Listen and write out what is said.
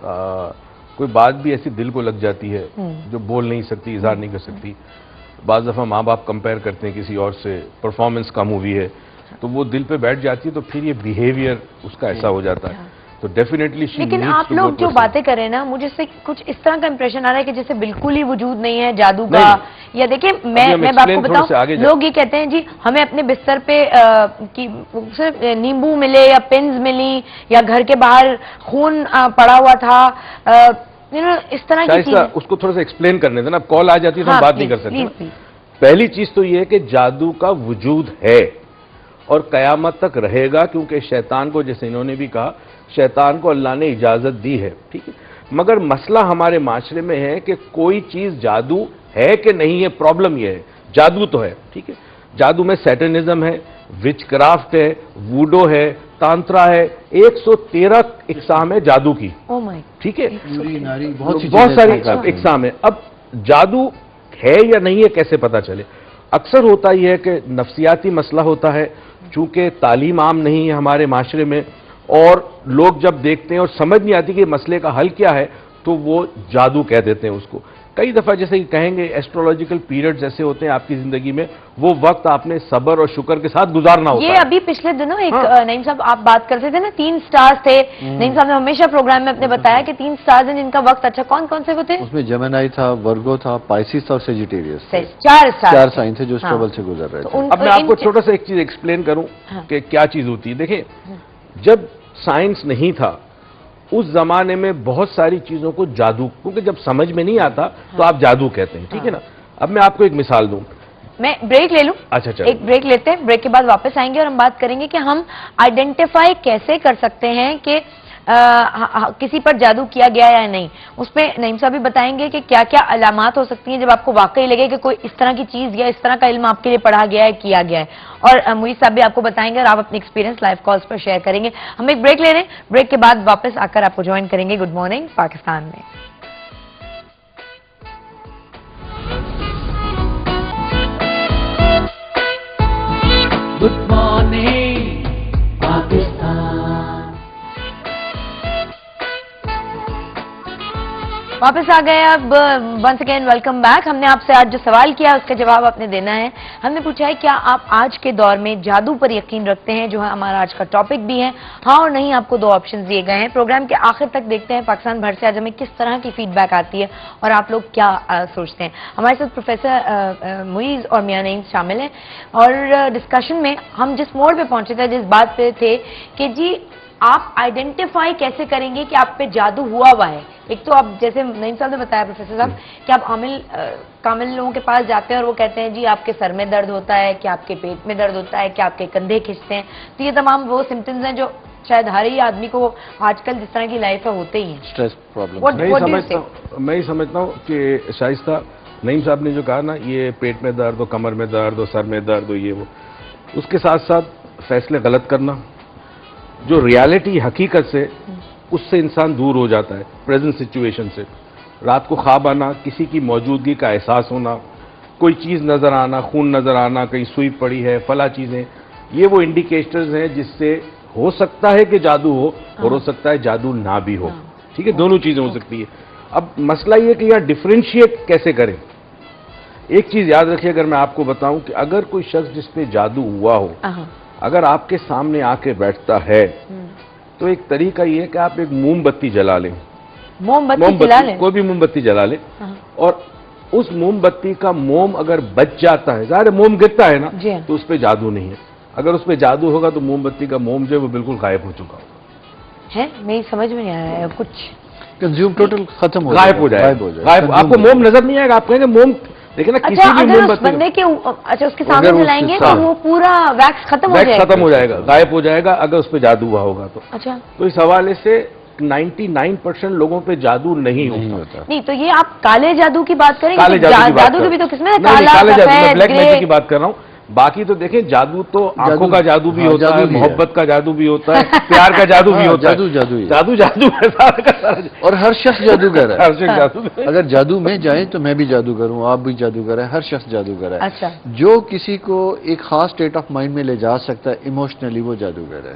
کوئی بات بھی ایسی دل کو لگ جاتی ہے جو بول نہیں سکتی, اظہار نہیں کر سکتی. بعض دفعہ ماں باپ کمپیئر کرتے ہیں کسی اور سے, پرفارمنس کا مووی ہے تو وہ دل پہ بیٹھ جاتی ہے, تو پھر یہ بیہیویئر اس کا ایسا ہو جاتا ہے. تو ڈیفینیٹلی لیکن آپ لوگ جو باتیں کریں نا, مجھے سے کچھ اس طرح کا امپریشن آ رہا ہے کہ جیسے بالکل ہی وجود نہیں ہے جادو کا. یا دیکھیں میں آپ کو بتاؤں, لوگ یہ کہتے ہیں جی ہمیں اپنے بستر پہ نیمبو ملے یا پنز ملی یا گھر کے باہر خون پڑا ہوا تھا, اس طرح کی چیز. اس کو تھوڑا سا ایکسپلین کرنے دینا, اب کال آ جاتی ہے تو ہم بات نہیں کر سکتے. پہلی چیز تو یہ ہے کہ جادو کا وجود ہے اور قیامت تک رہے گا, کیونکہ شیطان کو, جیسے انہوں نے بھی کہا, شیطان کو اللہ نے اجازت دی ہے, ٹھیک ہے. مگر مسئلہ ہمارے معاشرے میں ہے کہ کوئی چیز جادو ہے کہ نہیں ہے. پرابلم یہ ہے, جادو تو ہے, ٹھیک ہے, جادو میں سیٹنزم ہے, وچ کرافٹ ہے, ووڈو ہے, تانترا ہے, 113 اقسام ہے جادو کی, ٹھیک ہے, بہت ساری اقسام ہے. اب جادو ہے یا نہیں ہے کیسے پتا چلے؟ اکثر ہوتا یہ ہے کہ نفسیاتی مسئلہ ہوتا ہے, چونکہ تعلیم عام نہیں ہے ہمارے معاشرے میں, اور لوگ جب دیکھتے ہیں اور سمجھ نہیں آتی کہ مسئلے کا حل کیا ہے تو وہ جادو کہہ دیتے ہیں اس کو. کئی دفعہ جیسے کہ کہیں گے ایسٹرولوجیکل پیریڈز ایسے ہوتے ہیں آپ کی زندگی میں, وہ وقت آپ نے صبر اور شکر کے ساتھ گزارنا ہوتا ہے. یہ ابھی پچھلے دنوں ایک نعیم صاحب آپ بات کرتے تھے نا, 3 سٹارز تھے. نعیم صاحب نے ہمیشہ پروگرام میں اپنے بتایا کہ 3 سٹارز ہیں جن کا وقت اچھا. کون کون سے ہوتے ہیں؟ اس میں جیمنائی تھا, ورگو تھا, پائسس تھا اور سیجیٹیریس. 4 سائن تھے جو اسٹرگل سے گزر رہے تھے. اب میں آپ کو چھوٹا سا ایک چیز ایکسپلین کروں کہ کیا چیز ہوتی ہے. دیکھیں, جب سائنس نہیں تھا اس زمانے میں بہت ساری چیزوں کو جادو, کیونکہ جب سمجھ میں نہیں آتا تو آپ جادو کہتے ہیں, ٹھیک ہے نا. اب میں آپ کو ایک مثال دوں. میں بریک لے لوں؟ اچھا, ایک بریک لیتے ہیں, بریک کے بعد واپس آئیں گے اور ہم بات کریں گے کہ ہم آئیڈینٹیفائی کیسے کر سکتے ہیں کہ کسی پر جادو کیا گیا یا نہیں. اس پہ نعیم صاحب بھی بتائیں گے کہ کیا کیا علامات ہو سکتی ہیں جب آپ کو واقعی لگے کہ کوئی اس طرح کی چیز یا اس طرح کا علم آپ کے لیے پڑھا گیا ہے, کیا گیا ہے. اور معیز صاحب بھی آپ کو بتائیں گے اور آپ اپنے ایکسپیرینس لائیو کالز پر شیئر کریں گے. ہم ایک بریک لے رہے ہیں, بریک کے بعد واپس آ کر آپ کو جوائن کریں گے گڈ مارننگ پاکستان میں. Good morning Pakistan. واپس آ گئے. اب ونس اگین ویلکم بیک. ہم نے آپ سے آج جو سوال کیا اس کا جواب آپ نے دینا ہے. ہم نے پوچھا ہے کیا آپ آج کے دور میں جادو پر یقین رکھتے ہیں, جو ہے ہمارا آج کا ٹاپک بھی ہے. ہاں اور نہیں, آپ کو 2 آپشن دیے گئے ہیں. پروگرام کے آخر تک دیکھتے ہیں پاکستان بھر سے آج ہمیں کس طرح کی فیڈ بیک آتی ہے اور آپ لوگ کیا سوچتے ہیں. ہمارے ساتھ پروفیسر معیز اور میاں نعیم شامل ہیں, اور ڈسکشن میں ہم جس موڑ پہ پہنچے تھے, جس بات پہ تھے کہ جی آپ آئیڈینٹیفائی کیسے کریں گے کہ آپ پہ جادو ہوا ہوا ہے. ایک تو آپ جیسے نعیم صاحب نے بتایا پروفیسر صاحب کہ آپ کامل لوگوں کے پاس جاتے ہیں اور وہ کہتے ہیں جی آپ کے سر میں درد ہوتا ہے, کہ آپ کے پیٹ میں درد ہوتا ہے, کہ آپ کے کندھے کھنچتے ہیں. تو یہ تمام وہ سمپٹمز ہیں جو شاید ہر ہی آدمی کو آج کل جس طرح کی لائف ہے ہوتے ہی ہیں. Stress problem. میں ہی سمجھتا ہوں کہ شائستہ نعیم صاحب نے جو کہا نا, یہ پیٹ میں درد ہو, کمر میں درد ہو, سر میں درد ہو, یہ وہ, اس کے ساتھ ساتھ فیصلے غلط کرنا, جو ریالٹی حقیقت سے, اس سے انسان دور ہو جاتا ہے. پریزنٹ سچویشن سے رات کو خواب آنا, کسی کی موجودگی کا احساس ہونا, کوئی چیز نظر آنا, خون نظر آنا, کہیں سوئی پڑی ہے, فلاں چیزیں, یہ وہ انڈیکیٹرز ہیں جس سے ہو سکتا ہے کہ جادو ہو اور ہو سکتا ہے جادو نہ بھی ہو, ٹھیک ہے, دونوں چیزیں ہو سکتی ہے. اب مسئلہ یہ کہ یہاں ڈفرینشیٹ کیسے کریں. ایک چیز یاد رکھیے, اگر میں آپ کو بتاؤں کہ اگر کوئی شخص جس پہ جادو ہوا ہو اگر آپ کے سامنے آ کے بیٹھتا ہے تو ایک طریقہ یہ ہے کہ آپ ایک موم بتی جلا لیں. موم بتی, کوئی بھی موم بتی جلا لیں, اور اس موم بتی کا موم اگر بچ جاتا ہے, ظاہر موم گرتا ہے نا, تو اس پہ جادو نہیں ہے. اگر اس پہ جادو ہوگا تو موم بتی کا موم جو ہے وہ بالکل غائب ہو چکا ہے. میری سمجھ میں نہیں آ رہا ہے کچھ. کنزیوم ٹوٹل ختم ہو غائب ہو جائے گا. آپ کو موم نظر نہیں آئے گا, آپ کہیں گے موم, لیکن کسی بھی موم بتی بندے کے اچھا اس کے سامنے جلائیں گے تو وہ پورا ویکس ختم ہو جائے گا, غائب ہو جائے گا اگر اس پہ جادو ہوا ہوگا تو. اچھا, تو اس حوالے سے 99% لوگوں پہ جادو نہیں ہوتا. نہیں تو یہ آپ کالے جادو کی بات کریں گے, جادو کی بھی تو قسم ہے, کالے جادو, میں بلیک میجک کی بات کر رہا ہوں. باقی تو دیکھیں جادو تو آنکھوں کا جادو بھی ہوتا ہے, محبت کا جادو بھی ہوتا ہے, پیار کا جادو بھی ہوتا ہے. جادو اور ہر شخص جادوگر ہے. اگر جادو میں جائیں تو میں بھی جادوگر ہوں, آپ بھی جادوگر ہے, ہر شخص جادوگر ہے. جو کسی کو ایک خاص اسٹیٹ آف مائنڈ میں لے جا سکتا ہے ایموشنلی, وہ جادوگر ہے.